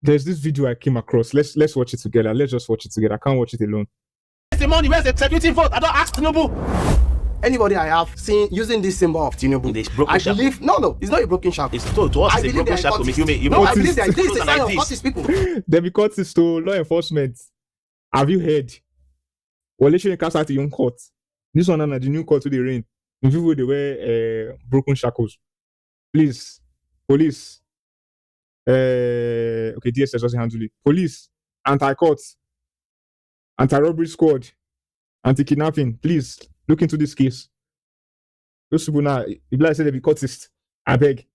There's this video I came across. Let's watch it together. Let's just watch it together. I can't watch it alone. The money, where's the security vote? I don't ask Tinubu. Anybody I have seen using this symbol of Tinubu, I believe no, it's not a broken shackle. It's to us, it's a broken shackle. I believe that this is a sign of cultist people. They be cultists to law enforcement. Have you heard? Well, let's cast out the young court. This one and the new court to the rain. In people they wear broken shackles. Please, police. Okay, DSS doesn't handle it. Police, anti-court, anti-robbery squad, anti-kidnapping. Please look into this case. Those people now, if I say they be cultists, I beg.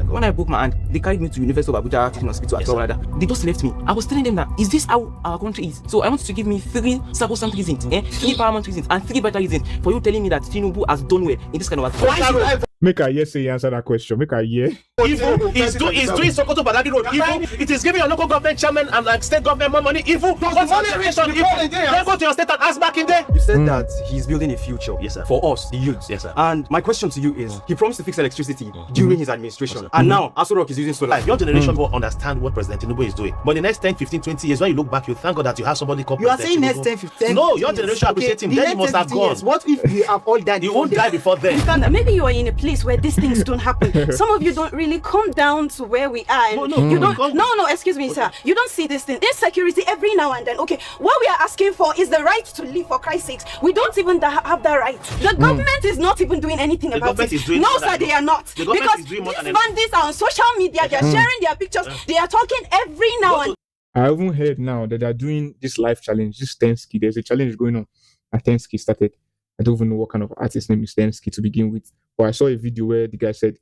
When I broke my hand, they carried me to University of Abuja Teaching Hospital at Florida. They just left me. I was telling them that, is this how our country is? So I want you to give me 3 circumstantial reasons, 3 paramount reasons, and 3 vital reasons for you telling me that Tinubu has done well in this kind of activity. Make a yes say you answer that question. Make a yeah. Evil is doing Sokoto Badagi Road. Evil. It is giving your local government chairman and state government more money. Evil. What's money creation? Evil. Then go to your state and ask back in there. You said that he's building a future. Yes, sir. For us, the youth. Yes, sir. And my question to you is, he promised to fix electricity during his administration, and now Aso Rock is using solar. Your generation will understand what President Tinubu is doing. But the next 10, 15, 20 years, when you look back, you thank God that you have somebody called President Tinubu. You are saying next 10, 15 No, your generation appreciate him. Then he must have gone. What if we have all died? He won't die before then. Maybe you are in a place where these things don't happen. Some of you don't really come down to where we are. You don't. No, excuse me, sir. You don't see this thing. Insecurity every now and then. Okay, what we are asking for is the right to live. For Christ's sakes, we don't even have that right. The government is not even doing anything about it. No, sir, they are not. Because these bandits are on social media. They are sharing their pictures. They are talking every now and. I haven't heard now that they are doing this life challenge. This Tensky. There's a challenge going on. Tensky started. I don't even know what kind of artist name is Tensky to begin with. But I saw a video where the guy said,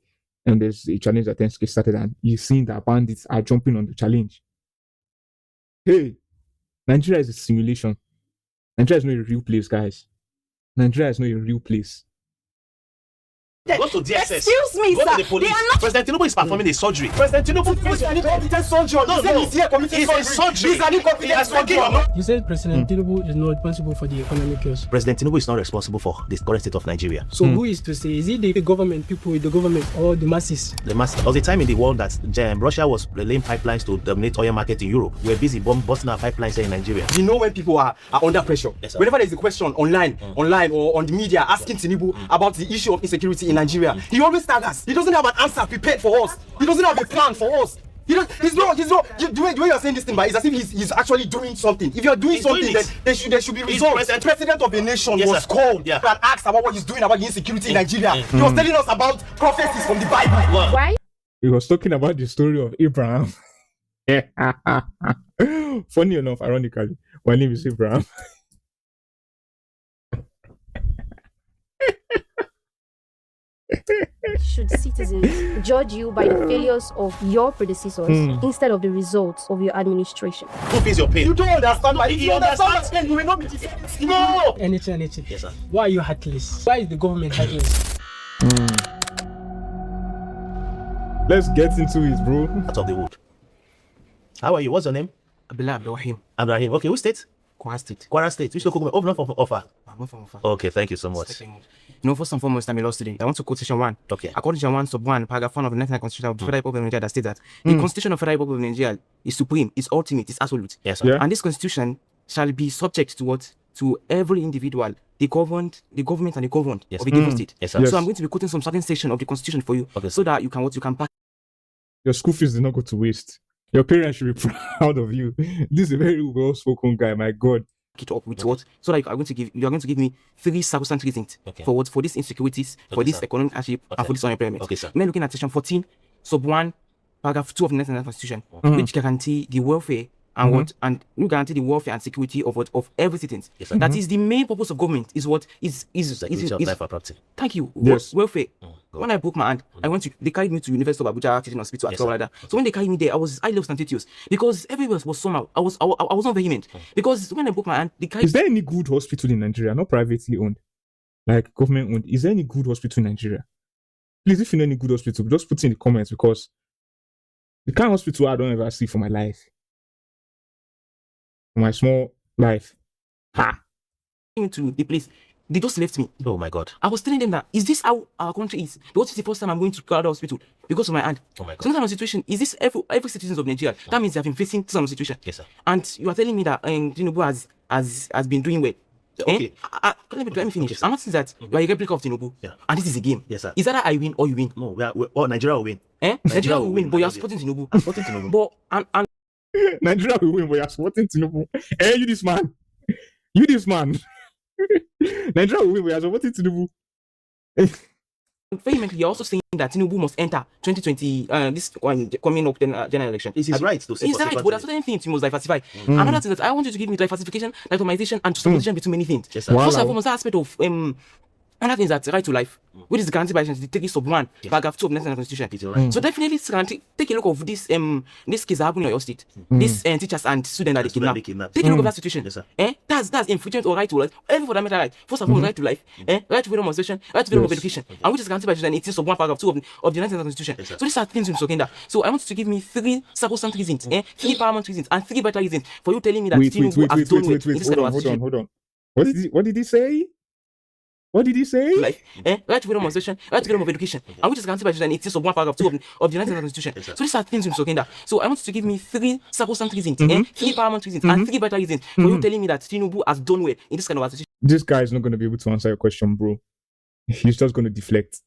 and there's a challenge that Tensky started, and you've seen that bandits are jumping on the challenge. Hey, Nigeria is a simulation. Nigeria is not a real place, guys. Nigeria is not a real place. Go to DSS. Excuse me, go sir. to the police. President Tinubu is performing a surgery. President Tinubu is an incompetent surgeon. He's here committing surgery. He's an incompetent surgeon. You said President Tinubu is not responsible for the economic chaos. President Tinubu is not responsible for the current state of Nigeria. So who is to say? Is it the government, people with the government, or the masses? The masses. There was a time in the world that Russia was laying pipelines to dominate oil market in Europe. We're busy busting our pipelines here in Nigeria. You know when people are under pressure. Yes, whenever there's a question online or on the media asking Tinubu about the issue of insecurity in Nigeria, he always tells us he doesn't have an answer prepared for us. He doesn't have a plan for us. He's not. The way you're saying this thing, but it's as if he's actually doing something. If you're doing something, then there should be results. The president of a nation was called and asked about what he's doing about the insecurity in Nigeria. He was telling us about prophecies from the Bible. Why? He was talking about the story of Abraham. Funny enough, ironically, my name is Abraham. Should citizens judge you by the failures of your predecessors instead of the results of your administration? Who feels your pain? You don't understand my you understand pain. You will not be defeated. No. Anything. Yes, sir. Why are you heartless? Why is the government heartless? Let's get into it, bro. Out of the wood. How are you? What's your name? Abdulrahim. Abdulrahim. Okay, which state? Kwara State. Kwara State. Which local government? Offer. Offer. Okay, thank you so much. First and foremost, I'm a law student. I want to quote section 1. Okay. According to section 1, sub 1, paragraph 1 of the 19th Constitution of the Federal Republic of Nigeria that states that the Constitution of the Federal Republic of Nigeria is supreme, is ultimate, is absolute. Yes, sir. Yeah. And this Constitution shall be subject to what? To every individual, the government, and the governed of a given state. Yes, sir. So I'm going to be quoting some certain section of the Constitution for you, so that you can pack Your school fees did not go to waste. Your parents should be proud of you. This is a very well-spoken guy, my God. it up with what? So that you are going to give me 3 circumstantial reasons for what? For these insecurities, for this economic hardship, and for this unemployment. Okay, sir. We're looking at section 14, sub 1, paragraph 2 of the National Constitution, which guarantee the welfare and what, and you guarantee the welfare and security of what, of every citizen. Yes, sir. That is the main purpose of government. Is what is life and property. Thank you. Yes. Welfare. When I broke my hand, they carried me to University of Abuja Teaching Hospital at Florida. So when they carried me there, I was highly ostentatious because everywhere was somehow. I was not vehement because when I broke my hand, they carried. Is there any good hospital in Nigeria, not privately owned, like government owned? Is there any good hospital in Nigeria? Please, if you know any good hospital, just put it in the comments because the kind of hospital I don't ever see for my life, for my small life. Into the place They just left me. Oh my God. I was telling them that, is this how our country is? Because it's the first time I'm going to Canada hospital because of my hand. Oh my God. So this kind of situation, is this every citizen of Nigeria? That means they have been facing this kind of situation. Yes, sir. And you are telling me that Tinubu has been doing well. Okay. Let me finish. Okay, sir. I'm not saying that you are a replica of Tinubu. Yeah. And this is a game. Yes, sir. Is that I win or you win? No, Nigeria will win. Nigeria will win, but you are supporting Tinubu. I'm supporting Tinubu. But and Nigeria will win, but you're supporting Tinubu. Hey, you this man. You this man. Nigeria will win, but you're supporting Tinubu. vehemently, you're also saying that Tinubu must enter 2020, this one coming up general election. It's his right to say. It's right, but there are certain things you must diversify. Another thing that I want you to give me diversification, dichotomization, and juxtaposition between many things. Yes, sir. First and foremost, that aspect of another thing is that right to life, which is guaranteed by the 30 sub 1, paragraph 2 of the National Constitution. It's right. So definitely take a look of this case that happened in your state. These teachers and students that they kidnapped. Take a look of that situation. Yes, sir. That's infringement or right to life. Every fundamental right. First and foremost, right to life, right to freedom of expression, right to freedom of education, and which is guaranteed by the 18 sub 1, paragraph 2 of the National Constitution. Yes, so these are things we're that. So I want you to give me 3 sacrosanct reasons, 3 paramount reasons, and 3 vital reasons for you telling me that Tinubu has done well in this kind of situation. Hold on. What did he say? What did he say? Life, right to freedom of expression, right to freedom of education, and which is guaranteed by the 18 sub 1, paragraph 2 of the National Constitution. Yes, so these are things we're that. So I want you to give me 3 sacrosanct reasons, 3 paramount reasons, and 3 vital reasons for you telling me that Tinubu has done well in this kind of situation. This guy is not going to be able to answer your question, bro. He's just going to deflect.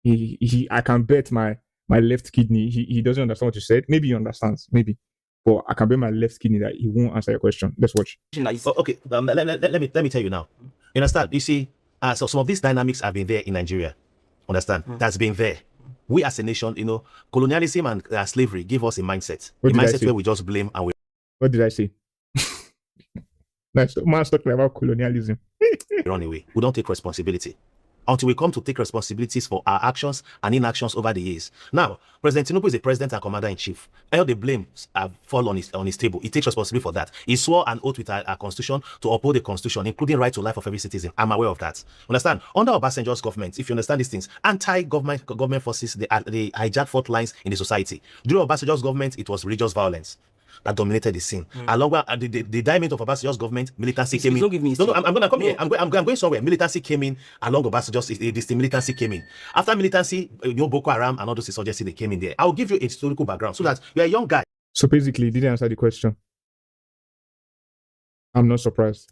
I can bet my left kidney, he doesn't understand what you said. Maybe he understands, maybe. But I can bet my left kidney that he won't answer your question. Let's watch. Okay, let me tell you now. You understand? You see, so some of these dynamics have been there in Nigeria. Understand? That's been there. We as a nation, colonialism and slavery give us a mindset. A mindset where we just blame and we... What did I say? Nice. Man's talking about colonialism. run away. We don't take responsibility until we come to take responsibilities for our actions and inactions over the years. Now, President Tinubu is the president and commander-in-chief. All the blames fall on his table. He takes responsibility for that. He swore an oath with our constitution to uphold the constitution, including right to life of every citizen. I'm aware of that. Understand? Under Obasanjo's government, if you understand these things, anti-government forces, they hijack fault lines in the society. During Obasanjo's government, it was religious violence that dominated the scene. Along with the diamond of Obasanjo's government, militancy came in. Don't give me no, I'm going to come here. I'm going somewhere. Militancy came in along Obasanjo's. The militancy came in. After militancy, Boko Haram and all those insurgencies, they came in there. I'll give you a historical background so that you're a young guy. So basically, he didn't answer the question. I'm not surprised.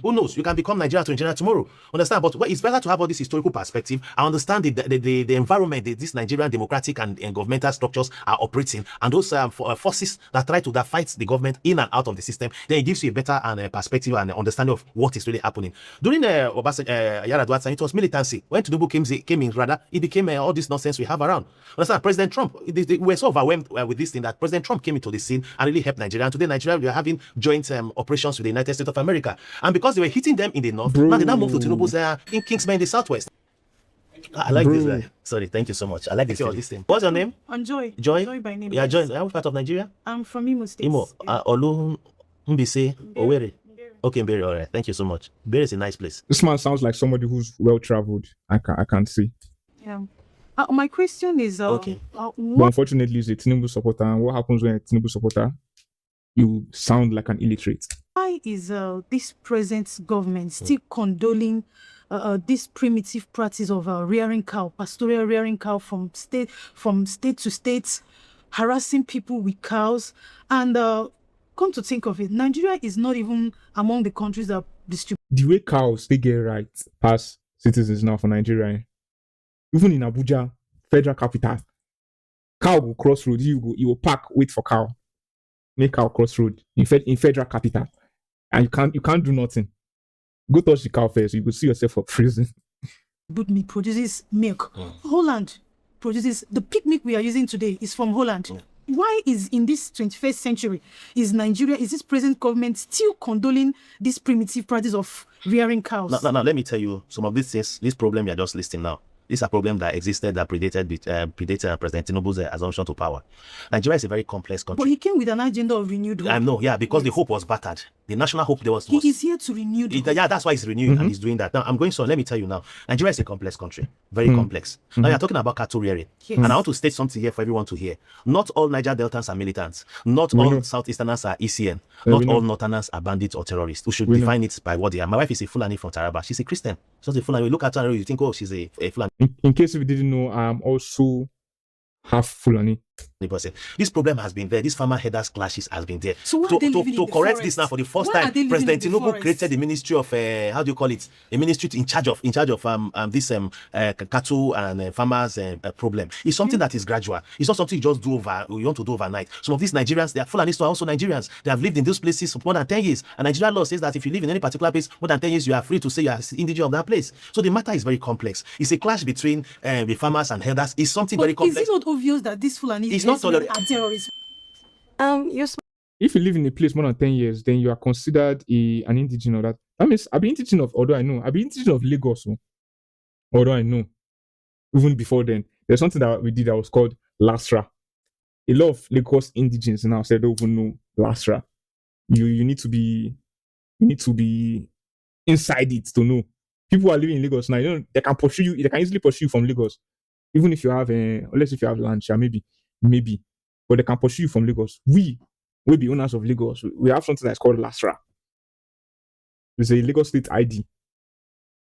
Who knows? You can become Nigerian to Nigeria tomorrow. Understand? But it's better to have all this historical perspective. I understand the environment that these Nigerian democratic and governmental structures are operating, and those forces that try to fight the government in and out of the system. Then it gives you a better perspective and understanding of what is really happening. During Yar'Adua time, it was militancy. When Tinubu came in, rather, it became all this nonsense we have around. Understand? President Trump, we were so overwhelmed with this thing that President Trump came into the scene and really helped Nigeria. And today, Nigeria, we are having joint operations with the United States of America. And because they were hitting them in the north, now they now move to Tinubu's in Kingsman in the southwest. I like this guy. Sorry, thank you so much. I like this thing. What's your name? Joy. Joy? Joy by name. Yeah, Joy. Are you part of Nigeria? I'm from Imo State. Imo. Olu Mbise Owerri. Okay, Mbere. All right. Thank you so much. Mbere is a nice place. This man sounds like somebody who's well traveled. I can't see. Yeah. My question is okay. But unfortunately, he's a Tinubu supporter. And what happens when a Tinubu supporter? You sound like an illiterate. Why is this present government still condoling this primitive practice of rearing cow, pastoral rearing cow from state to state, harassing people with cows? And come to think of it, Nigeria is not even among the countries that distribute. The way cows they get right past citizens now for Nigeria, even in Abuja, federal capital, cow will cross road. You will park, wait for cow. Make cow cross road in federal capital, and you can't do nothing. Go touch the cow first, you will see yourself for prison. Good meat produces milk. Holland produces the pig milk we are using today is from Holland. Why is in this 21st century is this present government still condoling this primitive practice of rearing cows? Now, let me tell you some of these things. This problem you're just listing now. These are problems that existed that predated President Tinubu's assumption to power. Nigeria is a very complex country. But he came with an agenda of renewed hope. I know, yeah, because the hope was battered. The national hope there was. He is here to renew the Yeah, that's why he's renewing and he's doing that. Now, I'm going so let me tell you now. Nigeria is a complex country, very complex. Now, you're talking about cattle rearing. Yes. And I want to state something here for everyone to hear. Not all Niger Deltans are militants. Not all Southeasterners are ECN. Not all Northerners are bandits or terrorists. We should define it by what they are. My wife is a Fulani from Taraba. She's a Christian. She's not a Fulani. You look at her and you think, oh, she's a Fulani. In case you didn't know, I'm also half Fulani. This problem has been there. This farmer headers clashes has been there. So why are they living in to the correct forest? this now for the first Why are time, they living President in the Tinubu forest? created the ministry of how do you call it? A ministry in charge of this cattle and farmers problem. It's something that is gradual. It's not something you just do over. You want to do overnight. Some of these Nigerians, they are Fulanis, are also Nigerians. They have lived in those places for more than 10 years. And Nigerian law says that if you live in any particular place more than 10 years, you are free to say you are indigenous of that place. So the matter is very complex. It's a clash between the farmers and herders. It's something very complex. Is it not obvious that these Fulani It's not are terrorists? If you live in a place more than 10 years, then you are considered an indigenous of that. That means I've been indigenous of, although I know, I've been indigenous of Lagos. Although I know, even before then, there's something that we did that was called LASRA. A lot of Lagos indigenes now say they don't even know LASRA. You need to be inside it to know. People who are living in Lagos now, they can pursue you. They can easily pursue you from Lagos, even if you have unless if you have land, maybe, but they can pursue you from Lagos. We be owners of Lagos. We have something that's called LASRA. It's a Lagos State ID.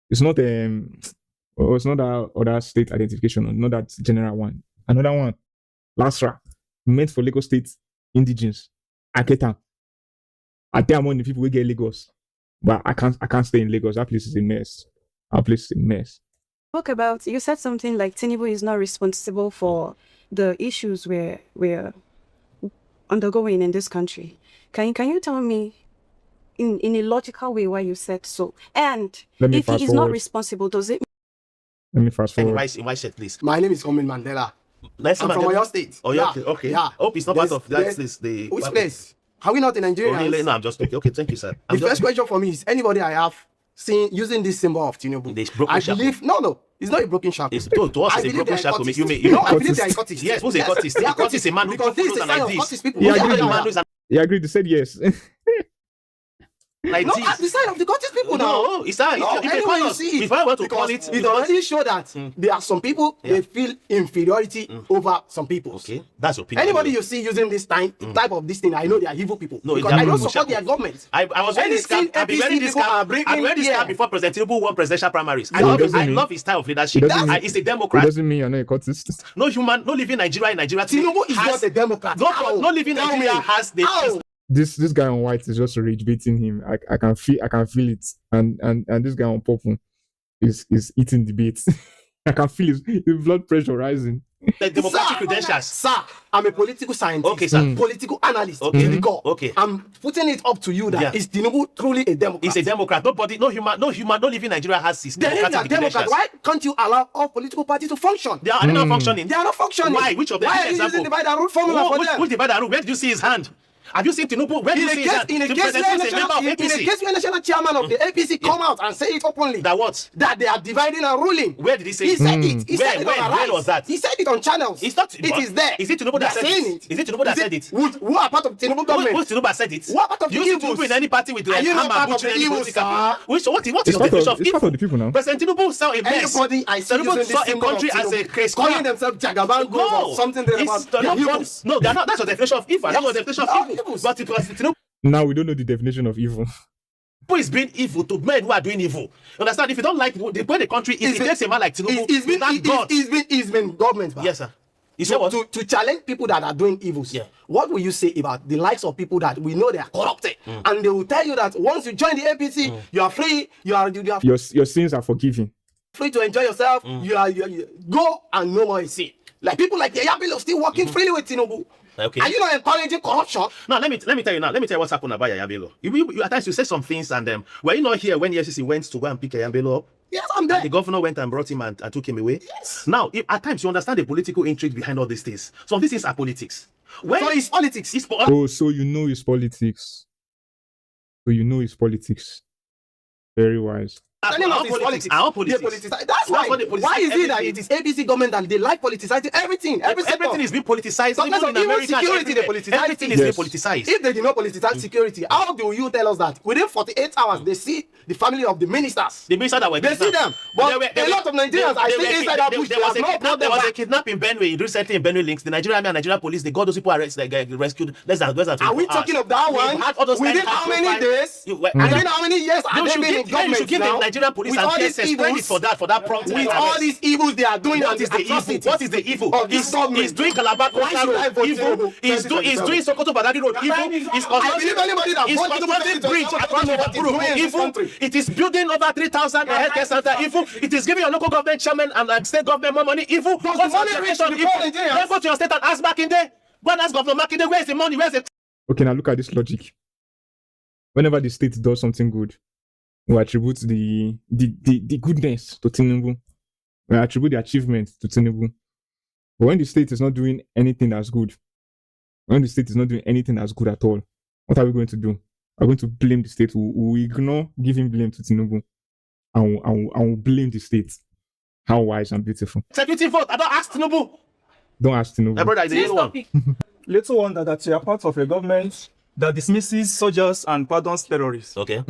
It's not it's not that other state identification, not that general one. Another one, LASRA, meant for Lagos State indigenes. I get them. I tell among the people we get Lagos, but I can't stay in Lagos. That place is a mess. Our place is a mess. Talk about, you said something like Tinubu is not responsible for the issues we're undergoing in this country. Can you tell me in a logical way why you said so? And if he is not responsible, does it? Let me fast forward. Why said please? My name is Omin Mandela. I'm from Oyo State. Oh, yeah. Okay. Yeah. Hope it's not part of that. Which place? Are we not in Nigeria? Oh, really? No, I'm just okay. Thank you, sir. The first question for me is anybody I have seen using this symbol of Tinubu. I believe no, it's not a broken shackle. It's to us it's a broken shackle. I believe they are cultists. Yes, who's a cultist? A cultist is a man who because this is the goes sign like of this. cultist people. He agreed. They said yes. Like no, this. at the side of the cultist people No, it's not. No, anyway, you see it. If I want to call Because it, it already show that there are some people they feel inferiority over some people. Okay, that's your opinion. Anybody you see using this type of this thing, I know they are evil people. No, because I don't support their government. I was wearing this cap. I've been wearing this cap. I've wearing this cap before President Tinubu won presidential primaries. I love his style of leadership. He's a Democrat. It doesn't mean you're not a cultist. No human, no living Nigeria. Tinubu is not a Democrat. No living Nigeria has the. This guy on white is just rage baiting him. I can feel it, and this guy on purple is eating the bait. I can feel his blood pressure rising. The democratic credentials. Sir, I'm a political scientist. Okay, sir. Political analyst. Okay. To the core. Okay. I'm putting it up to you that is Tinubu truly a Democrat? He's a Democrat. Nobody, no human, no living Nigeria has his Then if they are democratic Democrat, credentials. why can't you allow all political parties to function? They are not functioning. They are not functioning. Why? Which of them? Why are you using divide and rule formula for them? Which divide and rule? Where did you see his hand? Have you seen Tinubu? Where did you see his hand? In a The case president is a member of APC. where national chairman of the APC come out and say it openly. That what? That they are dividing and ruling. Where did he say He it? said it. He said it on Where Arise. was that? He said it on channels. It's not. It is there. Is it Tinubu that said it? Is it Tinubu that said it? Who are part of Tinubu government? Who's Tinubu that said it? What part of Do the you see evils? Tinubu in any party with the Are you not hammer part of butchering the any evils, political sir? What is It's the definition of part evil? of the people now. President Tinubu saw a mess. Anybody I see Tinubu using saw this a symbol country of as a Tinubu, case. calling themselves Jagabangos or something they it's about. They are evils. no, they're not. That's your definition of evil. That's Yes. your definition They are of evil. evils. But it was Tinubu Now we don't know the definition of evil. who is being evil to men who are doing evil. You understand? If you don't like the way the country is, it takes a man like Tinubu It's been government. Yes, sir. You say So what? to challenge people that are doing evils, Yeah. what will you say about the likes of people that we know they are corrupted, and they will tell you that once you join the APC, you are free, you are Your sins are forgiven. free to enjoy yourself. You go and no more sin. Like people like Yayabilo still working freely with Tinubu. Okay. Are you not encouraging corruption? Now let me tell you now. Let me tell you what's happened about Yaya Bello. You at times you say some things and were you not here when EFCC went to go and pick Yaya Bello up? Yes, I'm there. The governor went and brought him and took him away. Yes. Now, at times you understand the political intrigue behind all these things. Some of these things are politics. When So it's politics. Oh, so you know it's politics. So you know it's politics. Very wise. Telling us it's politics. Our They politics. politicize. That's why. what they Why is politicize it that everything. it is ABC government and they like politicizing everything? Everything is being politicized. Sometimes Even in even America, security, they everywhere. politicize Everything it. is being Yes. politicized. If they did not politicize security, how do you tell us that within 48 hours they see the family of the ministers? The minister that were They see them, but a lot of Nigerians I think inside that bush. They have not brought them There was a back. kidnapping in Benue recently in Benue links. The Nigerian Army and Nigerian police, they got those people rescued less than 24 Are we hours. talking of that We've one? had all those Within kind of how many high-profile- days? Within how many years are You they should being in give, you government should give the now? Nigerian police With and all these DSS credit evils, for that prompt. with all these evils they are doing, What and is the evil? atrocities What is the evil? of this government? He's doing Calabar Why Coastal should I Road vote evil. Tinubu? He's doing Sokoto Badagry Road evil. He's I believe anybody that He's votes Tinubu constructing bridge 2027 across know the what he's doing in this evil. country. It is building over 3,000 healthcare center evil. It is giving your local government chairman and state government more money evil. Does the What's money your reach definition the of poor evil? Nigerians? Then go to your state and ask Makinde. Go and ask Governor Makinde, where's the money? Where's the Okay, now look at this logic. Whenever the state does something good, we attribute the goodness to Tinubu. We attribute the achievement to Tinubu. But when the state is not doing anything as good, when the state is not doing anything as good at all, what are we going to do? We're going to blame the state. We ignore giving blame to Tinubu, and we'll blame the state. How wise and beautiful. executive vote? I don't ask Tinubu. Don't ask Tinubu. My brother is the This one. topic. Little wonder that you are part of a government that dismisses soldiers and pardons terrorists. Okay.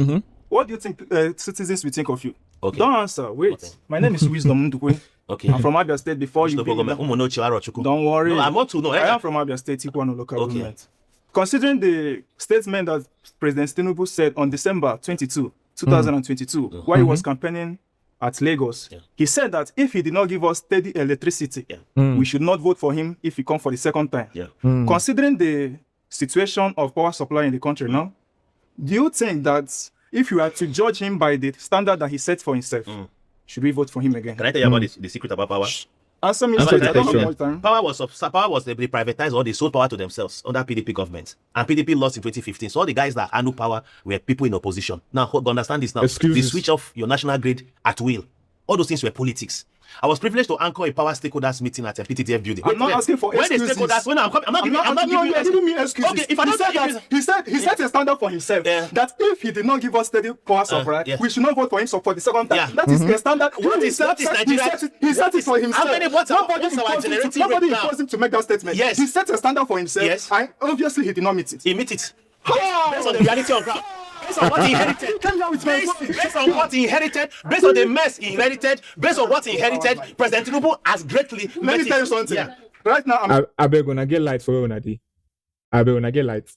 What do you think citizens will think of you? Okay. Don't answer. Wait. Okay. My name is Wisdom Ndukwe. Okay. I'm from Abia State. Before you No begin, problem. Umonochi Arochukwu. don't worry. No, I want to know. I am from Abia State, Ikwano local Okay. government. Considering the statement that President Tinubu said on December 22, 2022, while he was campaigning at Lagos, he said that if he did not give us steady electricity, we should not vote for him if he comes for the second time. Yeah. Considering the situation of power supply in the country now, do you think that if you are to judge him by the standard that he set for himself, should we vote for him again? Can I tell you about the secret about power? Answer me Answer straight. the I don't have question. much time. Power was they privatized or they sold power to themselves under PDP government, and PDP lost in 2015. So all the guys that handled power were people in opposition. Now understand this now. Excuses. They switch off your national grid at will. All those things were politics. I was privileged to anchor a power stakeholders meeting at a PTTF building. I'm not asking for when the excuses. stakeholders, when I'm not giving No, you you're giving me excuses. Okay, if I don't he said give you- that, he set a standard for himself that if he did not give us steady power supply, yeah. we should not vote for him for the second time. Yeah. That is a standard. What is Nigeria? He set it for himself. How many what's our Nobody generating nobody rate now? imposed him to make that statement. Yes. He set a standard for himself. Yes. And obviously he did not meet it. Emit it. Based on the reality on ground. Based on what he inherited. Based on what he inherited, based on the mess he inherited, based on what he inherited, President Tinubu has greatly Let met me tell you it. something. Yeah. Right now, I'm I beg when I get light for when I do. I beg when I get light.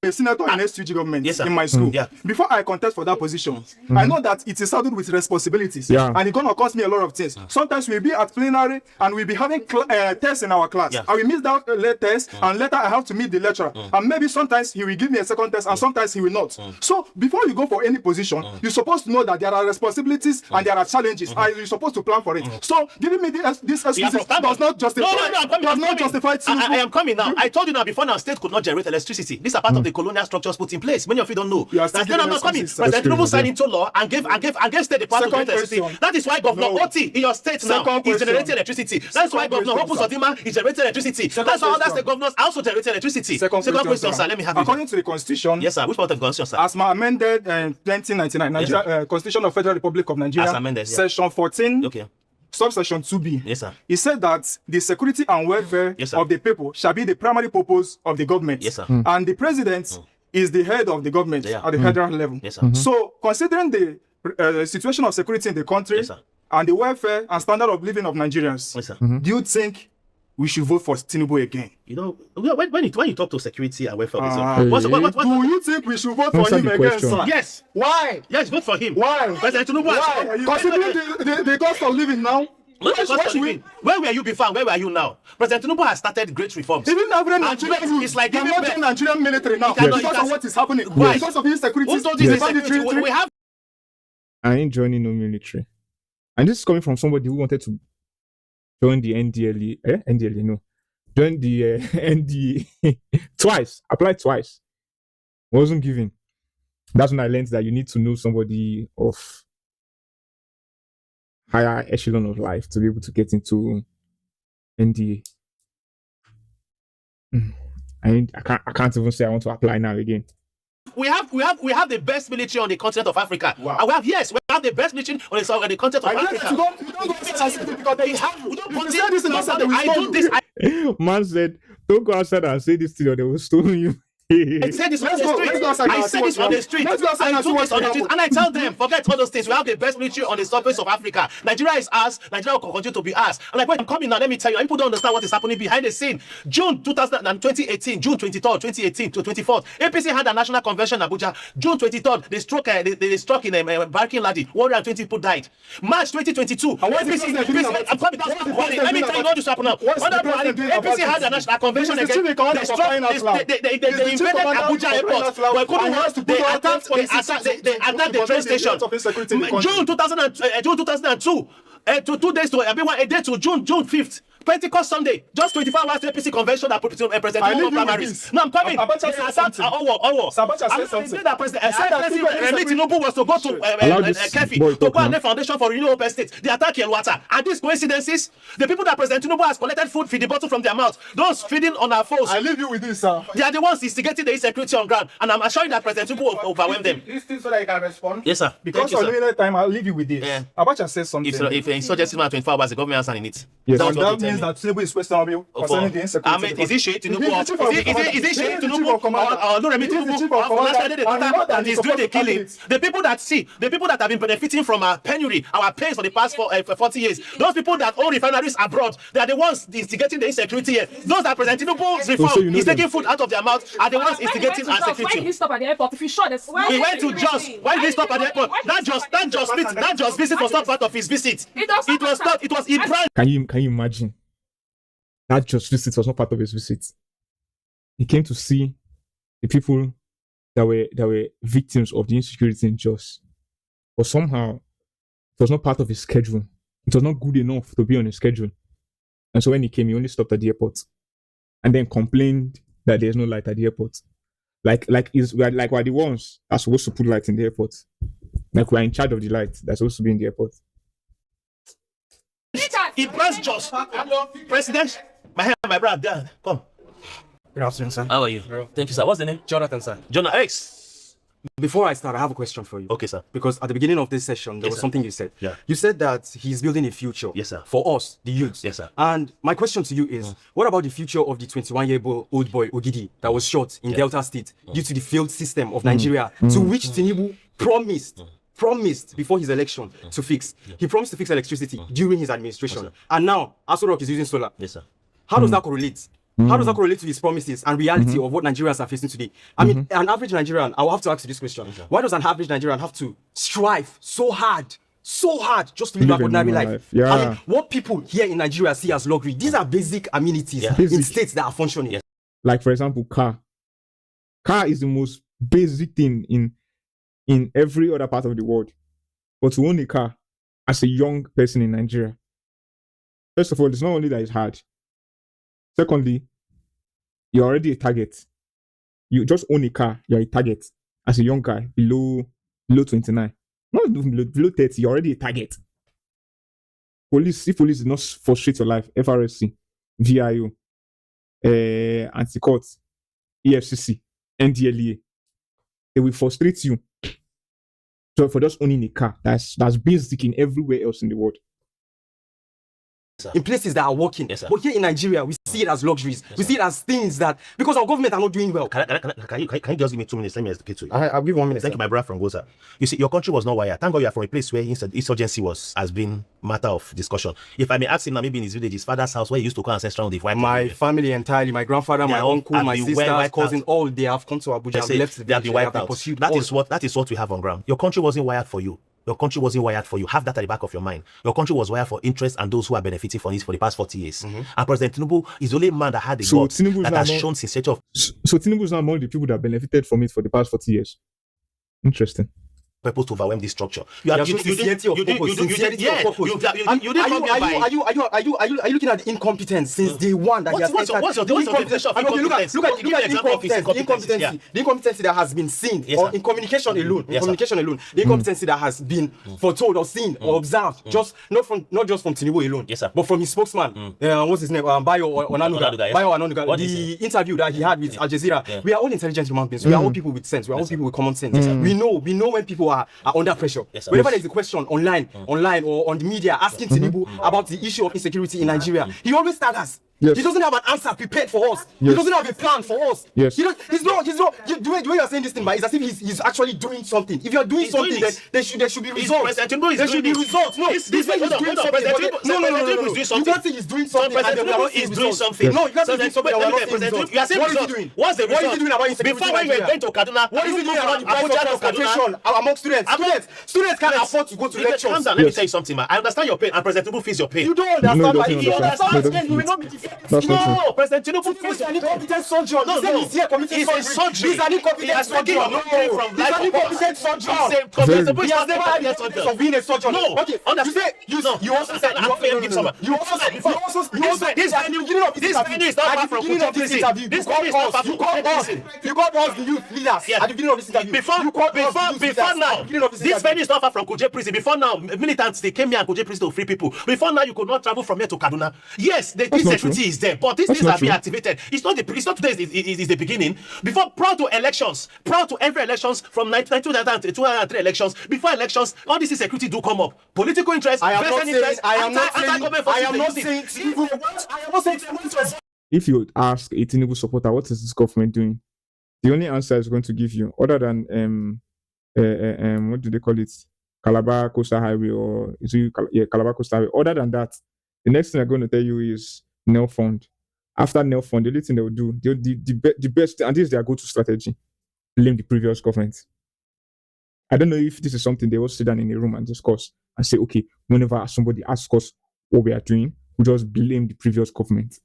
a senator in SUG government Yes, sir. in my school. Yeah. Before I contest for that position, I know that it is saddled with responsibilities. Yeah. And it's going to cost me a lot of things. Sometimes we'll be at plenary and we'll be having tests in our class. Yeah. I will miss that late test and later I have to meet the lecturer. And maybe sometimes he will give me a second test and sometimes he will not. So before you go for any position, you're supposed to know that there are responsibilities and there are challenges and you're supposed to plan for it. So giving me this excuses does not justify. I'm coming. Does not justify. I am coming now. I told you now before now, state could not generate electricity. These are part of the colonial structures put in place. Many of you don't know. You are still That's then I'm giving not coming. excuses. President Tinubu Excuses, signed yeah. into law and gave state the power to Second generate electricity. question. That is why Governor No. Oti in your state now Second is question. generating electricity. That's why Second Governor Hopu question, sir. Sotima is generating electricity. That's why other question. state governors are also generating electricity. Second question, sir. Let me have it. According to the constitution, Yes, sir. Which part of the constitution, sir? as amended in 1999, Nigeria, Constitution of Federal Republic of Nigeria, As amended, yeah. Section 14, Okay. subsection 2B. Yes, sir. It said that the security and welfare Yes, sir. of the people shall be the primary purpose of the government. Yes, sir. And the president is the head of the government Yeah. at the federal level. Yes, sir. So, considering the situation of security in the country Yes, sir. and the welfare and standard of living of Nigerians, Yes, sir. do you think we should vote for Tinubu again? You know, when you talk to security and welfare officer, Ah, what- Do you think we should vote for Answer him the again, question. sir? Yes. Why? Yes, vote for him. Why? President Tinubu. Why? Considering the cost of living now, Look at why cost of should we- living. Where were you before? Where were you now? President Tinubu has started great reforms. even Nigerian And Nigerian it's youth, like they are giving not birth. joining Nigerian military now cannot- because you of what is happening. Why? Because of insecurity. Who told you the this security? banditry. We have I ain't joining no military. And this is coming from somebody who wanted to join the NDLE. NDLE, no. Join the NDA twice. Applied twice. Wasn't given. That's when I learned that you need to know somebody of higher echelon of life to be able to get into NDA. I can't even say I want to apply now again. we have the best military on the continent of Africa. Wow. And we have have the best military on the continent of I Africa. you don't go outside and say because they have. We don't If put you say this in outside, they will I stone do this. you. Man said, don't go outside and say this thing or they will stone you. I said this on Let's the go. street. Let's go outside I now, said see this what's on the wrong. street. Let's go outside I now, see took what's this on the wrong. street, and I tell them, forget all those things. We have the best military on the surface of Africa. Nigeria is ours. Nigeria will continue to be ours. I'm like, wait, I'm coming now. Let me tell you. People don't understand what is happening behind the scene. June 2018, June 23rd, 2018 to 24th, APC had a national convention in Abuja. June 23rd, they struck in a barking lady. 120 people died. March 2022, And what is the president doing about it? I'm coming down. What is the Let me president tell you doing what just happened now. What's the Under president Buhari, doing about APC had it? a national convention He's the again. chief economic They for struck, crying out loud. they He's the chief invaded commander Abuja for crying airport. out loud. But couldn't And he has to they put all attacked the policies they attacked the train station. of insecurity in the country. June 2002. To 2 days to everyone, a day to June 5th. Pentecost Sunday, just 24 hours APC convention that President I leave you with primaries. this. No, I'm coming. Abacha said something. Abacha said something. That President Tinubu was to go to Allow this Kefi boy to talk go and now. lay foundation for renewable open state. They attack Yelwata. Are these coincidences? The people that President Tinubu has collected food, feed the bottle from their mouth. Those feeding on our foes. I leave you with this, sir. They are the ones instigating the insecurity on ground, and I'm assuring that President Tinubu will overwhelm them. This thing so that you can respond. Yes, sir. Because Thank of you, sir. limited time, I'll leave you with this. Yeah. Abacha says something. If insurgency man 24 hours, the government has in it. Yes. That's and what that they tell means me. that Tinubu is questionable concerning the insecurity. Is he Sheikh Tinubu? He's the chief of command. Is he Sheikh He's the chief of Tinubu? command. Or no, Remi He's the Tinubu? chief of command. That is doing the killing. It. The people that have been benefiting from our penury, our pains for the past 40 years, those people that own refineries abroad, they are the ones instigating the insecurity here. Those that President Tinubu's reform so you know is taking them. food out of their mouth are the ones instigating our Why did security. you stop at the airport? If you shot this, We went to Jos. Why did he stop at the airport? That just visit was not part of his visit. It was not. It was in private. Can you imagine? That just visit was not part of his visit. He came to see the people that were victims of the insecurity in Jos. But somehow it was not part of his schedule. It was not good enough to be on his schedule. And so when he came, he only stopped at the airport and then complained that there's no light at the airport. We're the ones that are supposed to put light in the airport. Like we're in charge of the light that's supposed to be in the airport. He pressed Jos. President, my brother, Dad, come. Good afternoon, sir. How are you? Thank you, sir. What's the name? Jonathan, sir. Jonah X. Before I start, I have a question for you. Okay, sir. Because at the beginning of this session, there Yes, was sir. something you said. Yeah. You said that he's building a future. Yes, sir. For us, the youths. Yes, sir. And my question to you is, what about the future of the 21-year-old boy Ogidi that was shot in Delta State due to the failed system of Nigeria, to which Tinubu promised before his election to fix. He promised to fix electricity during his administration. Yes, sir. And now, Aso Rock is using solar. Yes, sir. How does that correlate? How does that correlate to his promises and reality of what Nigerians are facing today? I mean, an average Nigerian, I will have to ask you this question. Why does an average Nigerian have to strive so hard just to live Live an a ordinary normal life? life. Yeah. I mean, what people here in Nigeria see as luxury, these are basic amenities in Basic. states that are functioning. Like, for example, car. Car is the most basic thing in every other part of the world. But to own a car as a young person in Nigeria, first of all, it's not only that it's hard. Secondly, you're already a target. You just own a car, you're a target as a young guy below 29. Not even below 30, you're already a target. If police did not frustrate your life, FRSC, VIO, Anti-Court, EFCC, NDLEA, they will frustrate you. So for just owning a car, that's basic in everywhere else in the world. In places that are working. Yes, sir. But here in Nigeria, we see it as luxuries. We see it as things that, because our government are not doing well. Can you just give me 2 minutes? Let me explain to you. I'll give 1 minute. Thank you, my brother from Goza. You see, your country was not wired. Thank God you are from a place where insurgency has been matter of discussion. If I may ask him now, maybe in his village, his father's house, where he used to come ancestral with My family entirely, my grandfather, my uncle, my sister, cousin, all they have come to Abuja. They Left the have been village, wiped out. pursued. That is what we have on ground. Your country wasn't wired for you. Your country wasn't wired for you. Have that at the back of your mind. Your country was wired for interest and those who are benefiting from this for the past 40 years. And President Tinubu is the only man that had the guts that has shown sincerity of. So Tinubu is now among the people that benefited from it for the past 40 years. Interesting. Purpose to overwhelm this structure. You didn't come here by. Are you looking at the incompetence since day one that he has entered? What's your definition of incompetence? Look at the incompetency that has been seen, or in communication alone. The incompetency that has been foretold or seen or observed, just not just from Tinubu alone, but from his spokesman. What's his name? Bayo Onanuga. The interview that he had with Al Jazeera. We are all intelligent human beings. We are all people with sense. We are all people with common sense. We know when people are under pressure. Yes, sir. Whenever Yes. there's a question online or on the media asking Tinubu about the issue of insecurity in Nigeria, he always staggers. Yes. He doesn't have an answer prepared for us. He Yes. doesn't have a plan for us. Yes. He's not. The way you're saying this thing, but it's as if he's actually doing something. If you're doing He's doing something, then it. there should be results. President Tinubu is There should be doing it. results. No, This this way he's hold on, doing hold on. something. President but- Tinubu- No. President Tinubu is doing You something. can't say he's doing So something. and President then we are Tinubu not seeing is doing results. something. No, you can't So say then- he's doing something. and we are not seeing President results. Tinubu- you are saying What is he results. doing? What's the What is result? he doing about insecurity Before in when we were Nigeria? going to Kaduna, What is he doing about the price of Abuja to transportation Kaduna? among students? Students can't afford to go to lectures. Calm down. Let me Yes. tell you something, man. I understand your pain, and President Tinubu feels your pain. You don't No, understand he why doesn't he understand. understands. No, he Then he will not be doesn't. defending. That's not true. No, President Tinubu Tinubu feels is your an pain. incompetent surgeon. No, He said no. he's here committing He's a surgery. surgery. He's an He incompetent has taken surgeon. your money from He's life an of incompetent us. surgeon. He's a President Tinubu He is has not never a had the surgeon. experience of being a surgeon. No, Okay, understand. you also said I'm playing give someone. you also said Before this venue is not far from Kuje prison. This venue is not far from Kuje prison. You called us the youth leaders Yes. at the beginning of this interview. Before You called us the youth now, leaders at the beginning of this this interview. venue is not far from Kuje prison. Before now, militants they came here and Kuje prison to free people. Before now, you could not travel from here to Kaduna. Yes, the That's not security true. is there, but these That's things not have been true. activated. It's not today. Is the beginning. Before prior to elections, prior to every elections from 2003 elections, before elections, all this security do come up. Political interest, I am not vested saying interest, I am not anti-government saying forces, Tinubu. If you ask a Tinubu supporter, what is this government doing? The only answer is going to give you, other than what do they call it? Calabar Coastal Highway, or is it Calabar Coastal Highway? Other than that, the next thing they're going to tell you is Nel Fund. After Nel Fund, the only thing they will do, the best, and this is their go-to strategy, blame the previous government. I don't know if this is something they will sit down in a room and discuss and say, okay, whenever somebody asks us what we are doing, we just blame the previous government.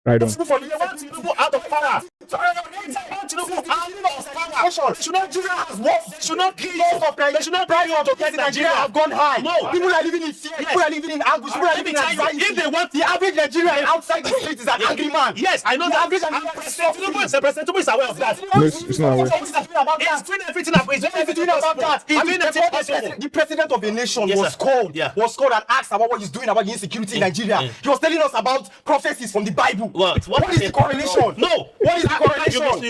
Right on. Tinubu out of power. Tinubu out of power. Should not kill you. They should not bring you to get Nigeria have gone high. No. People are living in fear. Yes. People are living in anguish. People are Let me living in tell you, anxiety. if they want the average Nigerian outside the street is an angry man. Yes, I know The that. average And Nigerian is President suffering. Tinubu is aware of that. No, it's not aware. He's doing everything up. He's doing What is he everything doing about that? He's I doing mean, everything before possible. the president of a nation Yes, was sir. called, Yeah. and asked about what he's doing about the insecurity in Nigeria. He was telling us about prophecies from the Bible. What is the correlation? No. What is the correlation? What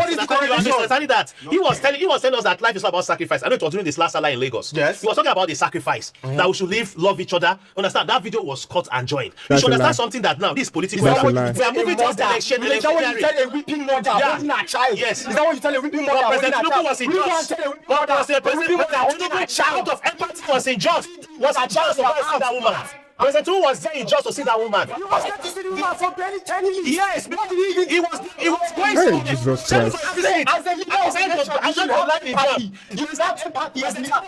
is the correlation? Understanding that he was telling us that life is not about sacrifice. I know it was during this last Salah in Lagos. Yes. He was talking about the sacrifice that we should live, love each other. Understand that video was cut and joined. You That's should a understand lie. something that now this political. That's a lie. We are moving towards the election. Is that what you tell a weeping mother holding her child? Yes. Is that what you tell a weeping mother holding President her Tinubu child? was in You Jos. can't tell a weeping What mother was the holding her President child. out of empathy was in Jos. Was a chance to see that woman. President Tinubu was there in Jos to see that woman. You was there to see the woman for barely 10 minutes. Yes, What did he even? he was going Hey, to Jesus Tell me Christ. what I'm saying. As a leader I of was a saying nation, I you should should have have liked the empathy. job. You should have empathy as a leader.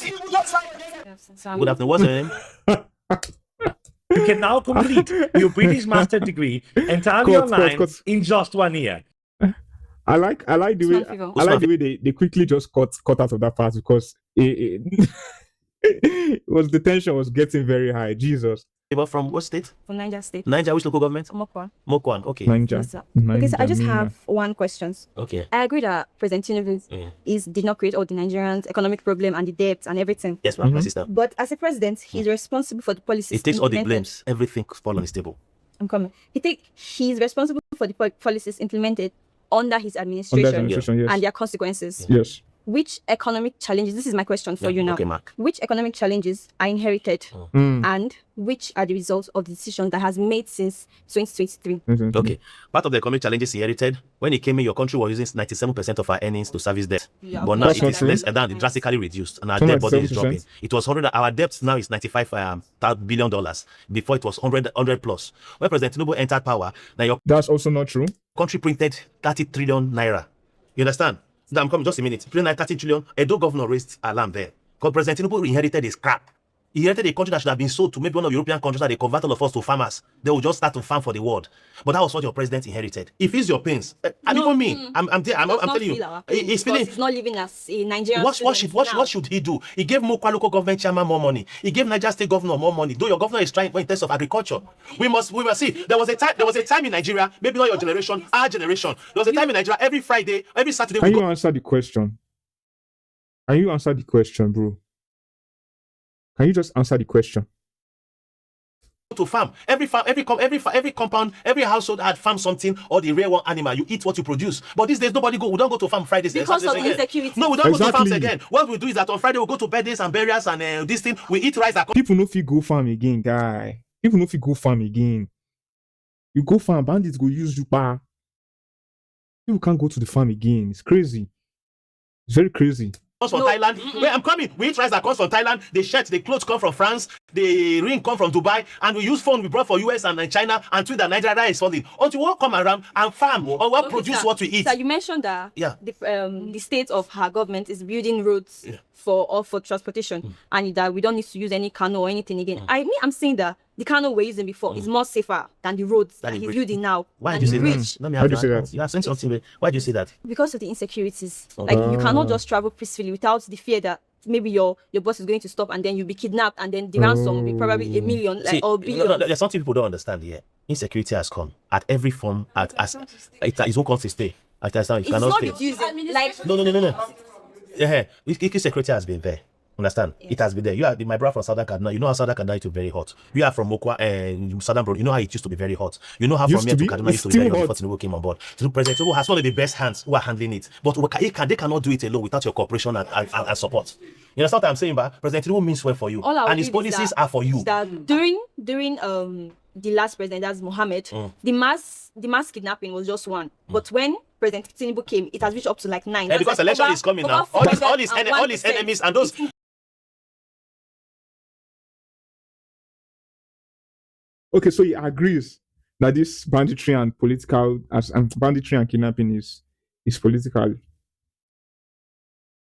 You just try. Good afternoon. What's your name? You can now complete your British master degree entirely Cut, online cut. in just 1 year. I like the way they quickly just cut out of that part because it was the tension was getting very high. Jesus. People from what state? From Niger State. Niger, which local government? Mokwa. Mokwan. Okay. Niger. Yes, sir. Okay, so I just Niger, have one question. Okay. I agree that President Tinubu did not create all the Nigerians' economic problem and the debt and everything. Yes, ma'am, my sister. But as a president, he's responsible for the policies. It takes all the implemented. blames. Everything fall on his table. I'm coming. He's responsible for the policies implemented under his administration, yes. and their consequences. Yes. Which economic challenges? This is my question for you now. Okay, Mark. Which economic challenges are inherited, and which are the results of the decisions that has made since 2023? Okay. Part of the economic challenges he inherited, when he came in, your country was using 97% of our earnings to service debt. Yeah. But now That's it not is true. less and then drastically reduced, and our So debt body is 97%? dropping. It was 100. Our debt now is 95 billion dollars. Before it was 100 plus. When President Tinubu entered power, now your That's also not true. country printed 30 trillion naira. You understand? Now I'm coming just a minute. Printed 30 trillion. Edo governor raised alarm there. Because President Tinubu inherited his crap. He inherited a country that should have been sold to maybe one of the European countries that they convert all of us to farmers. They will just start to farm for the world. But that was what your president inherited. He feels your pains. And even me, I'm telling you, he's feeling. He's not living as a Nigerian. What should he do? He gave Mokwa local government chairman more money. He gave Niger state governor more money. Though your governor is trying in terms of agriculture. We must see. There was a time in Nigeria, maybe not your generation, our generation. There was a time in Nigeria every Friday, every Saturday. Can you answer the question? Can you answer the question, bro? Can you just answer the question? to farm. Every compound, every household had farmed something or the rare one animal. You eat what you produce. But these days, nobody go. We don't go to farm Fridays. Because of the insecurity. No, we don't go to farms again. What we do is that on Friday we go to birthdays and burials and this thing. We eat rice. People know if you go farm again, guy. People know if you go farm again. You go farm, bandits go use you bar. People can't go to the farm again. It's crazy. It's very crazy. Comes from Thailand. Where I'm coming, we eat rice that comes from Thailand. The shirt, the clothes come from France. The ring come from Dubai, and we use phone we brought for US and China, and tweet that Nigeria is falling. Until we all come around and farm or we'll produce what we eat. So you mentioned that the state of her government is building roads for transportation, and that we don't need to use any canoe or anything again. I'm saying that the canoe we're using before is more safer than the roads that he's building now. Why do you say that? Let me How do you say that? You have sent something. Why do you say that? Because of the insecurities. Like you cannot just travel peacefully without the fear that maybe your boss is going to stop and then you'll be kidnapped, and then the ransom will be probably $1 million or billion. No, there's something people don't understand here. Insecurity has come at every form. It won't come to stay. You cannot stay. Reducing. Like No. Yeah, insecurity has been there. Understand? Yeah. It has been there. You are my brother from Southern Kaduna. You know how Southern Kaduna used to be very hot. You are from Mokwa and Southern Bro. You know how it used to be very hot. You know how from here to Kaduna used to be very hot before Tinubu came on board. So President Tinubu has one of the best hands who are handling it. But they cannot do it alone without your cooperation and support. You understand what I'm saying, but President Tinubu means well for you. And his policies are for you. That during the last president, that's Mohammed, the mass kidnapping was just one. But when President Tinubu came, it has reached up to like 9. Yeah, because election is coming now. All his enemies and those. Okay, so he agrees that this banditry and banditry and kidnapping is political.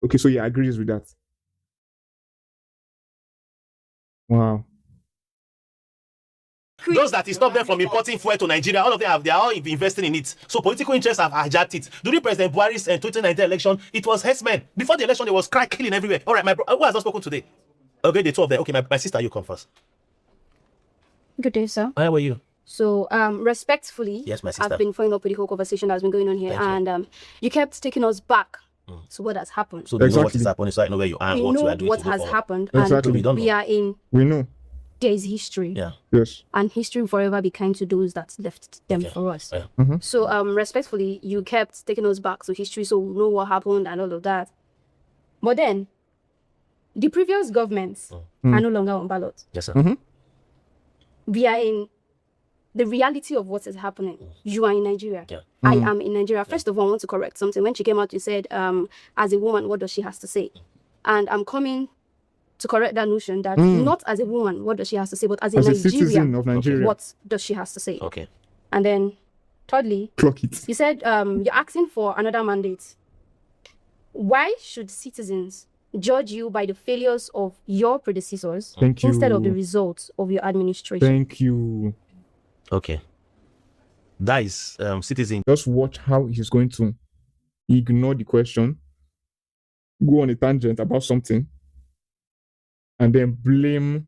Okay, so he agrees with that. Wow. Those that stop them from importing fuel to Nigeria, all of them they are all investing in it. So political interests have hijacked it. During President Buhari's 2019 election, it was herdsmen. Before the election, there was crack killing everywhere. All right, my bro, who has not spoken today? Okay, the two of them. Okay, my sister, you come first. Good day, sir. How are you? So, respectfully, yes, my sister. I've been following up with the whole conversation that's been going on here, and you kept taking us back to what has happened. So, you know what is happening, so I know where you are and what you are doing. What has happened, exactly. And we are in. We know. There is history. Yeah. Yes. And history will forever be kind to those that left them for us. Yeah. Mm-hmm. So, respectfully, you kept taking us back to history, so we know what happened and all of that. But then, the previous governments are no longer on ballot. Yes, sir. Mm-hmm. We are in the reality of what is happening. You are in Nigeria. Yeah. I am in Nigeria. First of all, I want to correct something. When she came out, you said, as a woman, what does she have to say? And I'm coming to correct that notion that not as a woman, what does she have to say, but as a citizen of Nigeria, what does she have to say? Okay. And then, thirdly, clock it. You said you're asking for another mandate. Why should citizens judge you by the failures of your predecessors instead of the results of your administration? Thank you. Okay. That is citizen. Just watch how he's going to ignore the question, go on a tangent about something, and then blame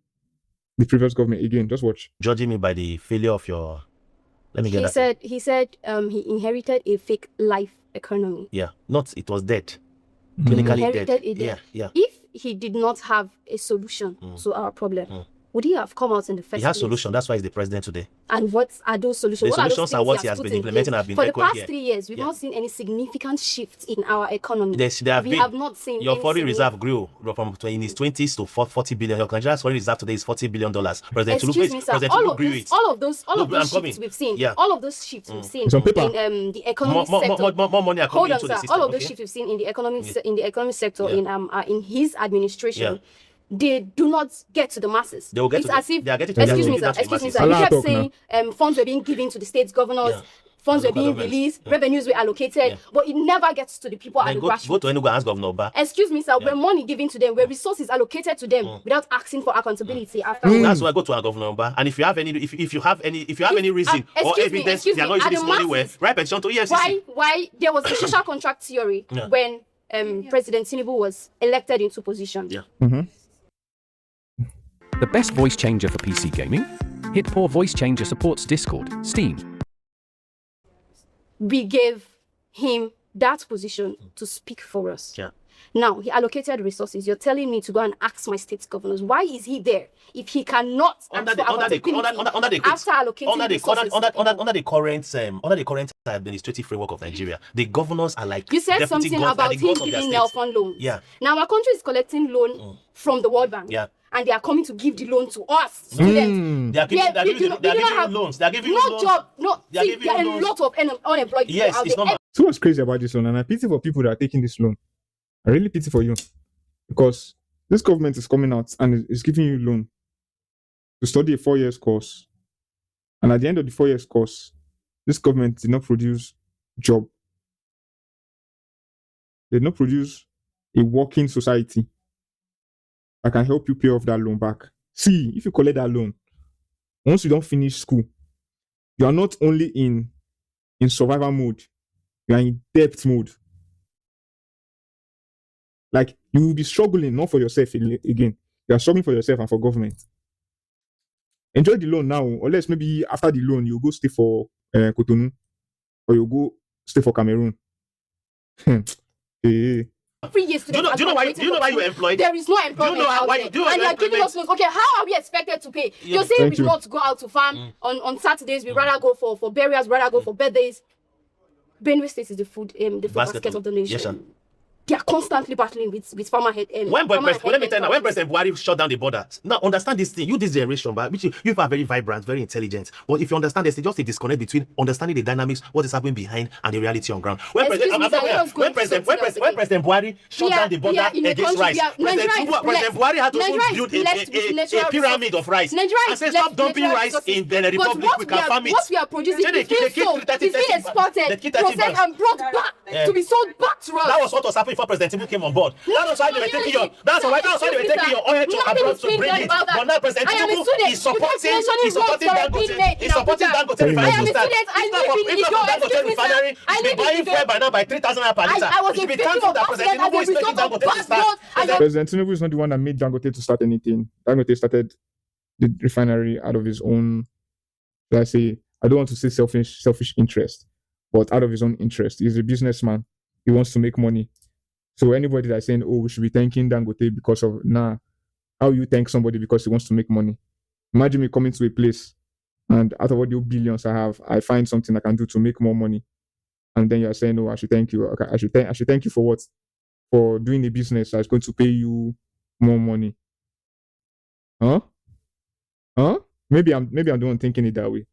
the previous government again. Just watch. Judging me by the failure of your. Let me get that. He said he inherited a fake life economy. Yeah, not it was dead. Clinically dead. Yeah. If he did not have a solution to our problem, would he have come out in the first place? He has solution. That's why he's the president today. And what are those solutions? The solutions are what he has been implementing. For the past 3 years, we've not seen any significant shift in our economy. We have not seen your foreign reserve grew from in his 20s to 40 billion. Your Nigeria's foreign reserve today is $40 billion. President Tinubu, all of those shifts we've seen. All of those shifts we've seen in the economic sector. More money are coming into the system. All of those shifts we've seen in the economic sector in his administration. They do not get to the masses. They will get it's to as if, they are getting to excuse me, sir. You kept saying funds were being given to the state governors, funds were being released, revenues were allocated, but it never gets to the people at the grassroots. Go to Enugu and ask Governor Oba. Excuse me, sir. When money given to them, where resources allocated to them without asking for accountability after. That's why I go to our Governor Oba. And if you have any, if you have any reason or evidence they are not using this money well, write petition to EFCC. Why there was a social contract theory when President Tinubu was elected into position. Yeah. Mm-hmm. The best voice changer for PC gaming? Hitpour Voice Changer supports Discord, Steam. We gave him that position to speak for us. Yeah. Now, he allocated resources. You're telling me to go and ask my state governors, why is he there if he cannot under the current administrative framework of Nigeria, the governors are like you said deputy something gods, about the him gods of their giving states. Nelfon loans. Yeah. Now our country is collecting loan from the World Bank. Yeah. And they are coming to give the loan to us students. They are giving loans. They are giving no loans. job. No, They are see, giving there are a loans. lot of unemployed people Yes, out it's there. not. So what's crazy about this loan, and I pity for people that are taking this loan. I really pity for you, because this government is coming out and is giving you loan to study a 4 years course, and at the end of the 4 years course, this government did not produce job. They did not produce a working society that can help you pay off that loan back. See, if you collect that loan, once you don't finish school, you are not only in survival mode, you are in debt mode. Like, you will be struggling not for yourself again. You are struggling for yourself and for government. Enjoy the loan now, unless maybe after the loan you go stay for Cotonou, or you go stay for Cameroon. Hey. 3 years Do you know why you're employed? There is no employment out there. And you are giving us loans. Okay, how are we expected to pay? You're saying we do not go out to farm on Saturdays. We rather go for burials, rather go for birthdays. Benue State is the food basket of the nation. Yes, sir. They are constantly battling with farmer head. When President Buhari shut down the border, now understand this thing. You, this generation, but which you are very vibrant, very intelligent. But if you understand, there's just a disconnect between understanding the dynamics, what is happening behind, and the reality on ground. When President Buhari shut down the border against rice, President Buhari had to build a pyramid of rice and say stop dumping rice in the Republic. We can farm it. What we are producing is being exported, processed, and brought back to be sold back to us. That was what was happening before President Tinubu came on board. That's why they were taking your oil to abroad to bring it. But now President Tinubu is supporting Dangote. He's supporting Dangote refinery to start. If not Dangote refinery, he's been buying fuel by now by 3,000 naira per liter. It should be thankful that President Tinubu is making Dangote to start. President Tinubu is not the one that made Dangote to start anything. Dangote started the refinery out of his own, I don't want to say selfish interest, but out of his own interest. He's a businessman. He wants to make money. So anybody that's saying, oh, we should be thanking Dangote because of, how you thank somebody because he wants to make money? Imagine me coming to a place and out of all the billions I have, I find something I can do to make more money. And then you're saying, oh, I should thank you. Okay, I should thank you for what? For doing a business that's going to pay you more money. Huh? Maybe I'm the one thinking it that way.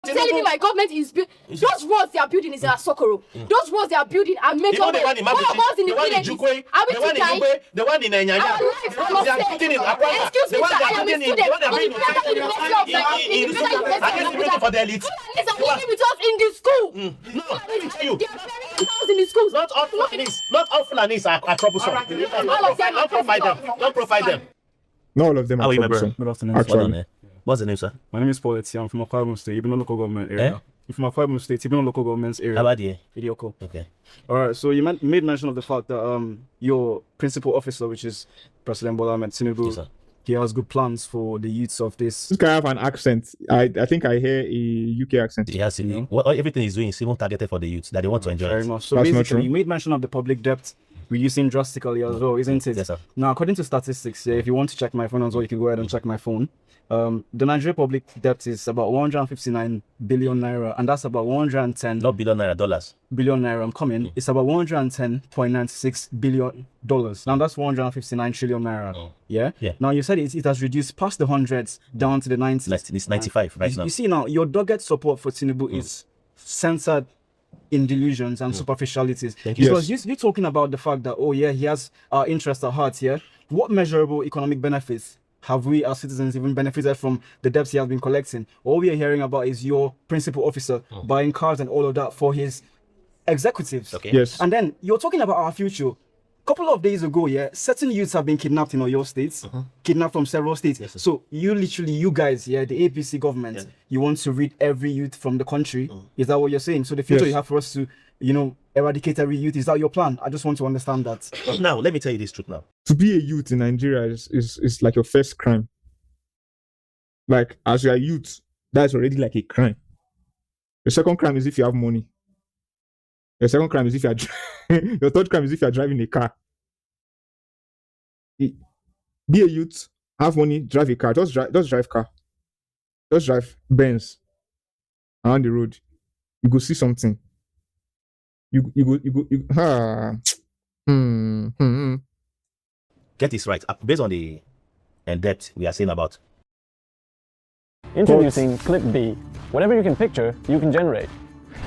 Telling me my government is those roads they are building is in Asokoro. Those roads they are building are major ways. All of us in the villages. Are we to die? The one in Nyanya. Our lives are not safe. Excuse me, sir. I am a student for the elite. They are living with us in the school. No, let me tell you. They are burying us in the schools. Not all Fulanis are troublesome. Don't provide them. Not all of them are troublesome. Good afternoon. Actually. What's the name, sir? My name is Paul Etienne. I'm from Akwa State, even local government area. I'm from Akwa State, even local government area. How about you? Idioko. Okay. All right. So you made mention of the fact that your principal officer, which is President Bola Ahmed Tinubu, yes, he has good plans for the youths of this. This guy have an accent. I think I hear a UK accent. Yes, everything he's doing is even targeted for the youth that they want to enjoy. Very much. So basically, you made mention of the public debt reducing drastically as well, isn't it? Yes, sir. Now, according to statistics, if you want to check my phone as well, you can go ahead and check my phone. The Nigerian public debt is about 159 billion naira, and that's about 110. Not billion naira, dollars. Billion naira. I'm coming. It's about 110.96 billion dollars. Now that's 159 trillion naira. Yeah. Now you said it has reduced past the hundreds down to the 90s. It's 95 right now. You see now, your dogged support for Tinubu is centered in delusions and superficialities. Because you're talking about the fact that he has our interest at heart here. What measurable economic benefits have we as citizens even benefited from the debts he has been collecting? All we are hearing about is your principal officer buying cars and all of that for his executives. Okay. Yes. And then you're talking about our future. A couple of days ago, certain youths have been kidnapped in your states, kidnapped from several states. Yes, so you guys, the APC government, you want to rid every youth from the country. Is that what you're saying? So the future you have for us to, eradicate every youth, is that your plan? I just want to understand that. Now, let me tell you this truth now. To be a youth in Nigeria is like your first crime. Like, as you're a youth, that's already like a crime. The second crime is if you have money. Your second crime is if you are your third crime is if you are driving a car. Be a youth, have money, drive a car. Just drive car. Just drive Benz around the road. You go see something. Get this right. Based on the depth we are saying about. Introducing Clip B. Whatever you can picture, you can generate.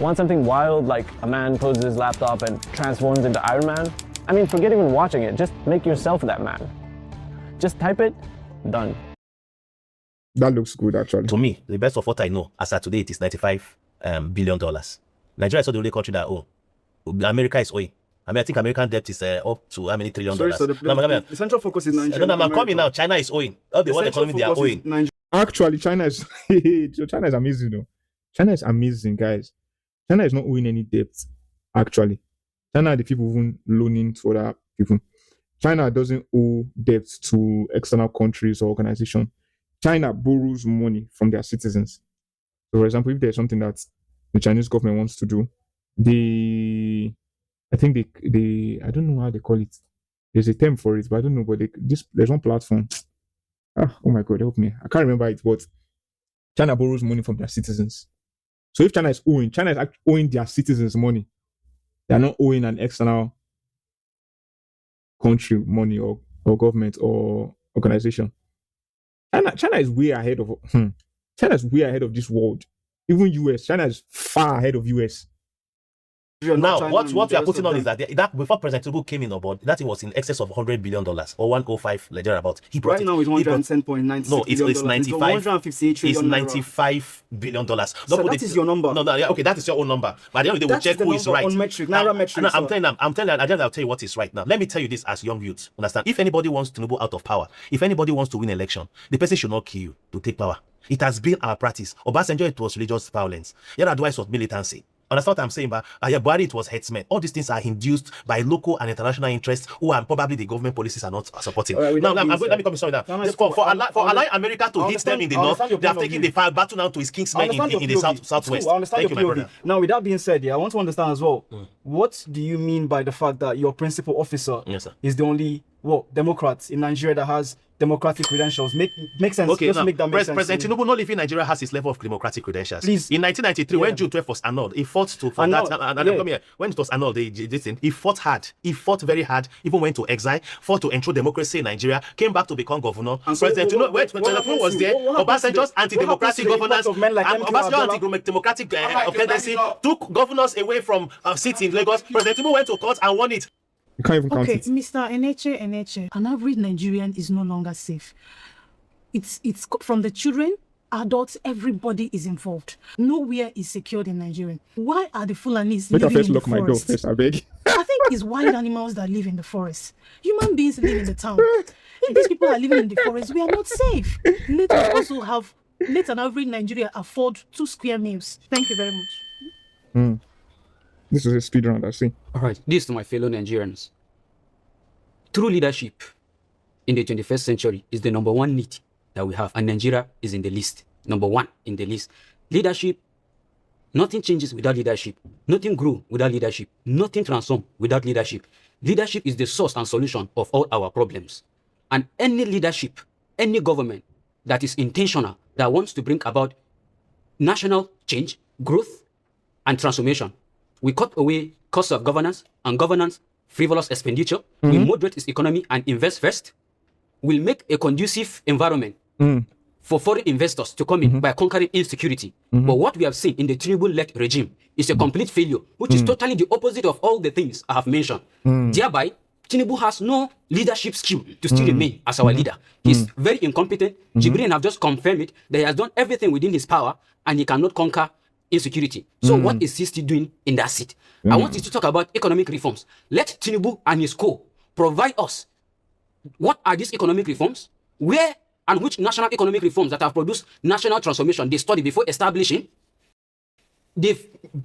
Want something wild like a man poses his laptop and transforms into Iron Man? I mean, forget even watching it, just make yourself that man. Just type it, done. That looks good, actually. To me, the best of what I know, as of today, it is $95 billion. Nigeria is not the only country that owe. America is owing. I mean, I think American debt is up to how many trillion dollars? So the central focus is Nigeria. No, I'm coming now. China is owing. All the world economy, they are owing. Actually, China is China is amazing, though. China is amazing, guys. China is not owing any debt, actually. China are the people even loaning to other people. China doesn't owe debt to external countries or organizations. China borrows money from their citizens. So, for example, if there's something that the Chinese government wants to do, I think I don't know how they call it. There's a term for it, but I don't know. But there's one platform. Oh my God, help me. I can't remember it, but China borrows money from their citizens. So if China is actually owing their citizens money. They're not owing an external country money or government or organization. China is way ahead of China is way ahead of this world. Even US, China is far ahead of US. Now, what we are putting on is that before President Tinubu came in on board, that thing was in excess of $100 billion or 105 Nigeria about. Right now it's 110.96. No, it's 95. 158 trillion. It's $95 billion. So that is your number. No, okay, that is your own number. But at the end of the day, we'll check who is right. On metric, Naira metric. I'm telling you, I'll tell you what is right now. Let me tell you this as young youths. Understand? If anybody wants Tinubu out of power, if anybody wants to win election, the person should not kill you to take power. It has been our practice. Obasanjo, it was religious violence. Yar'Adua was militancy. Understand what I'm saying? But Buhari, it was headsmen. All these things are induced by local and international interests who are probably the government policies are not supporting. Right, let me come sorry now. For allowing America to hit them in the north, they have taken the battle now to his kingsmen in the southwest. I understand your POV. Now, with that being said, I want to understand as well, what do you mean by the fact that your principal officer is the only Democrat in Nigeria that has democratic credentials? Make sense. Okay, just make that make sense. President Tinubu not living in Nigeria has his level of democratic credentials. Please. In 1993, when June 12 was annulled, he fought to for that. Come here. When it was annulled, he fought hard. He fought very hard. Even went to exile. Fought to ensure democracy in Nigeria. Came back to become governor. And so President Tinubu, when Tinubu was there, Obasanjo's anti-democratic governance, Obasanjo's anti-democratic tendency took governors away from seats in Lagos. President Tinubu went to court and won it. You can't even count it. Mr. Eneche, an average Nigerian is no longer safe. It's from the children, adults, everybody is involved. Nowhere is secured in Nigeria. Why are the Fulanis living in the forest? My door first, I beg. I think it's wild animals that live in the forest. Human beings live in the town. If these people are living in the forest, we are not safe. Let an average Nigerian afford 2 square meals. Thank you very much. This is a speed round, I see. All right, this to my fellow Nigerians. True leadership in the 21st century is the number one need that we have, and Nigeria is in the list. Number one in the list. Leadership, nothing changes without leadership. Nothing grows without leadership. Nothing transforms without leadership. Leadership is the source and solution of all our problems. And any leadership, any government that is intentional, that wants to bring about national change, growth, and transformation, we cut away costs of governance and governance, frivolous expenditure. We moderate its economy and invest first. We'll make a conducive environment for foreign investors to come in by conquering insecurity. But what we have seen in the Tinubu-led regime is a complete failure, which is totally the opposite of all the things I have mentioned. Thereby, Tinubu has no leadership skill to still remain as our leader. He's very incompetent. Jibril have just confirmed it, that he has done everything within his power and he cannot conquer insecurity. So what is he still doing in that seat? I want you to talk about economic reforms. Let Tinubu and his co provide us what are these economic reforms, where and which national economic reforms that have produced national transformation they study before establishing. They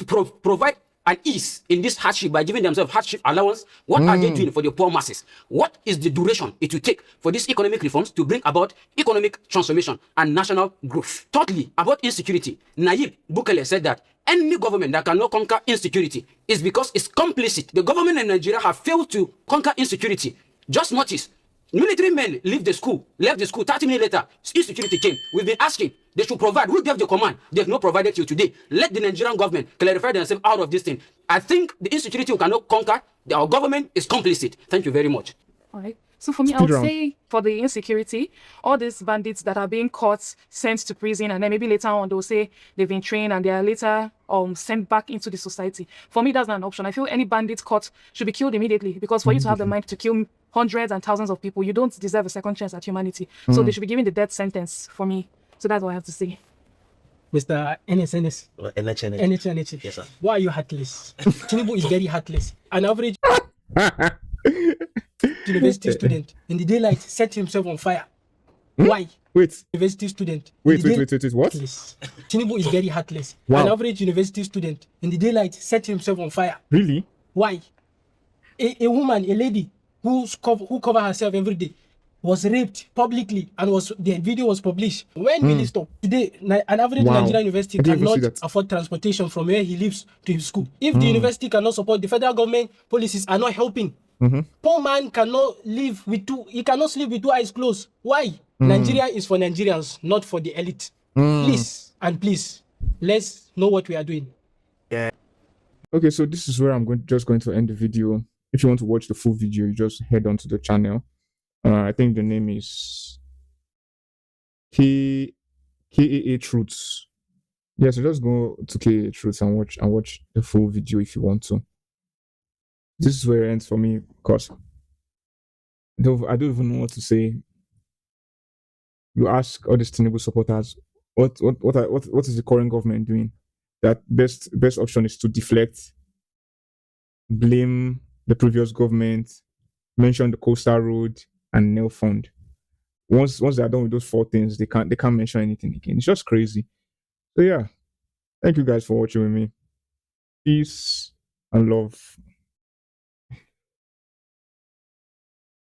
provide an ease in this hardship by giving themselves hardship allowance. What are they doing for the poor masses? What is the duration it will take for these economic reforms to bring about economic transformation and national growth? Thirdly, about insecurity, Nayib Bukele said that any government that cannot conquer insecurity is because it's complicit. The government in Nigeria have failed to conquer insecurity. Just notice, military men left the school 30 minutes later, insecurity came. We've been asking, they should provide. Who gave the command? They have not provided till today. Let the Nigerian government clarify themselves out of this thing. I think the insecurity we cannot conquer, our government is complicit. Thank you very much. All right. So for me, I would say for the insecurity, all these bandits that are being caught, sent to prison, and then maybe later on they'll say they've been trained and they are later sent back into the society. For me, that's not an option. I feel any bandit caught should be killed immediately, because for you to have the mind to kill hundreds and thousands of people, you don't deserve a second chance at humanity. So they should be given the death sentence for me. So that's what I have to say. Mr. NSNS. NHNH. Yes, sir. Why are you heartless? Tinubu is very heartless. An average university student in the daylight set himself on fire. Why? Wait. University student. Wait. What? Heartless. Tinubu is very heartless. Wow. An average university student in the daylight set himself on fire. Really? Why? A woman, a lady who cover herself every day, was raped publicly, and the video was published. When will it stop? Today, an average Nigerian university cannot afford transportation from where he lives to his school. If the university cannot support, the federal government policies are not helping. Poor man cannot live he cannot sleep with two eyes closed. Why? Nigeria is for Nigerians, not for the elite. Please, let's know what we are doing. Yeah. Okay, so this is where I'm just going to end the video. If you want to watch the full video, you just head on to the channel. I think the name is KAA Truths. Yeah, so just go to KAA Truths and watch the full video if you want to. This is where it ends for me, because I don't even know what to say. You ask all these Tinubu supporters, what is the current government doing? That best option is to deflect, blame the previous government, mention the coastal road and nail fund. Once they are done with those four things, they can't mention anything again. It's just crazy. So yeah, thank you guys for watching with me. Peace and love.